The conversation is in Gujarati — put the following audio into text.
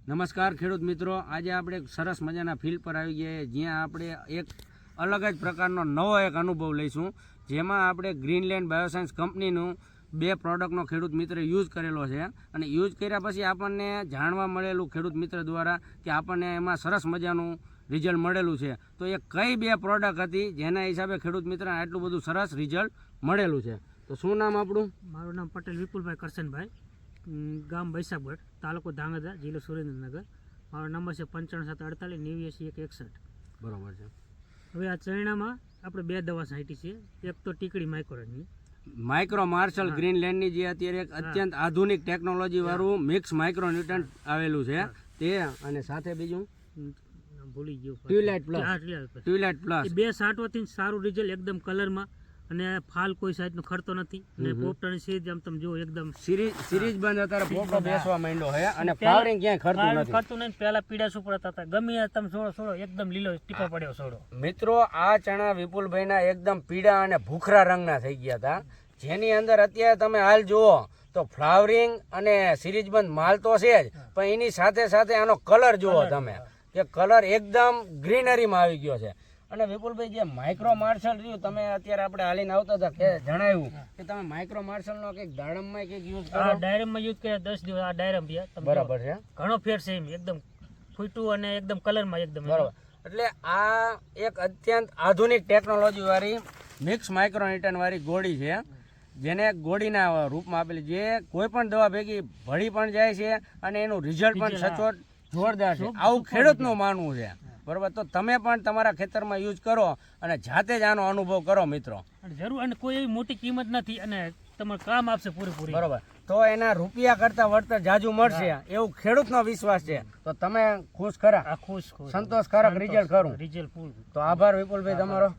નમસ્કાર ખેડૂત મિત્રો, આજે આપણે એક સરસ મજાના ફિલ્ડ પર આવી ગયા જ્યાં આપણે એક અલગ જ પ્રકારનો નવો એક અનુભવ લઈશું, જેમાં આપણે ગ્રીનલેન્ડ બાયોસાયન્સ કંપનીનું 2 પ્રોડક્ટનો ખેડૂત મિત્રે યુઝ કરેલો છે અને યુઝ કર્યા પછી આપણને જાણવા મળેલું ખેડૂત મિત્ર દ્વારા કે આપણને એમાં સરસ મજાનું રિઝલ્ટ મળેલું છે. તો એ કઈ 2 પ્રોડક્ટ હતી જેના હિસાબે ખેડૂત મિત્રને આટલું બધું સરસ રિઝલ્ટ મળેલું છે? તો શું નામ આપણું? મારું નામ પટેલ વિપુલભાઈ કરશનભાઈ, ગામ બૈસાગઢ, તાલુકો ધાંગધ્રા, જિલ્લો સુરેન્દ્રનગર. મારો નંબર છે 95 748 89 161. બરાબર છે. હવે આ ચરણામાં આપણે 2 દવા છાંટી છે. એક તો ટીકડી માઇક્રોની માઇક્રો માર્શલ ગ્રીનલેન્ડની જે અત્યારે એક અત્યંત આધુનિક ટેકનોલોજી વાળું મિક્સ માઇક્રો ન્યુટ્રન્ટ આવેલું છે તે, અને સાથે બીજું ભૂલી ગયો ટ્યુલાઇટ પ્લસ. ટ્યુલાઇટ પ્લસ એ 2 છાંટવાથી સારું રિઝલ્ટ, એકદમ કલરમાં, અને ફાલ કોઈ સાઈડનો ખરતો નથી, અને પોપટાની સીધ આમ તમે જો એકદમ સિરીજ બંધ અત્યારે પોપટો બેસવા માંડ્યો છે અને ફ્લાવરિંગ ક્યાંય ખરતું નહીં. પહેલા પીડા સુપર હતા, ગમે તમે છોડો એકદમ લીલો ટીપા પડ્યો છોડો. મિત્રો, આ ચણા વિપુલભાઈના એકદમ પીળા અને ભૂખરા રંગના થઈ ગયા હતા, જેની અંદર અત્યારે તમે હાલ જુઓ તો ફ્લાવરિંગ અને સિરીજ બંધ માલ તો છે જ, પણ એની સાથે સાથે આનો કલર જુઓ તમે, કે કલર એકદમ ગ્રીનરીમાં આવી ગયો છે. અને વિપુલભાઈ, જે માઇક્રો માર્શલ રહ્યું, તમે અત્યારે આપણે હાલીને આવતા હતા કે જણાવ્યું કે તમે માઇક્રો માર્શલનો કંઈક દાડમમાં કંઈક યુઝ કરો? ડાયરેક્ટમાં યુઝ કર્યા 10 દિવસ. આ ડાયરેક્ટ બરાબર છે, ઘણો ફેર છે, એમ એકદમ ફૂટું અને એકદમ કલરમાં એકદમ બરાબર. એટલે આ એક અત્યંત આધુનિક ટેકનોલોજી વાળી મિક્સ માઇક્રો ન્યુટ્રન વાળી ગોળી છે, જેને ગોળીના રૂપમાં આપેલી, જે કોઈ પણ દવા ભેગી ભળી પણ જાય છે અને એનું રિઝલ્ટ પણ સચોટ જોરદાર છે, આવું ખેડૂતનું માનવું છે. બરોબર, તો તમે પણ તમારા ખેતરમાં યુઝ કરો અને જાતે જ આનો અનુભવ કરો મિત્રો. જરૂર, અને કોઈ એવી મોટી કિંમત નથી અને તમારે કામ આપશે પૂરેપૂરી. બરોબર, તો એના રૂપિયા કરતા વળતર જાજુ મળશે એવું ખેડૂતનો વિશ્વાસ છે. તો તમે ખુશ ખરા? ખુશ, સંતોષકારક રિઝલ્ટ ખરું? રિઝલ્ટ ફૂલ. તો આભાર વિપુલભાઈ તમારો.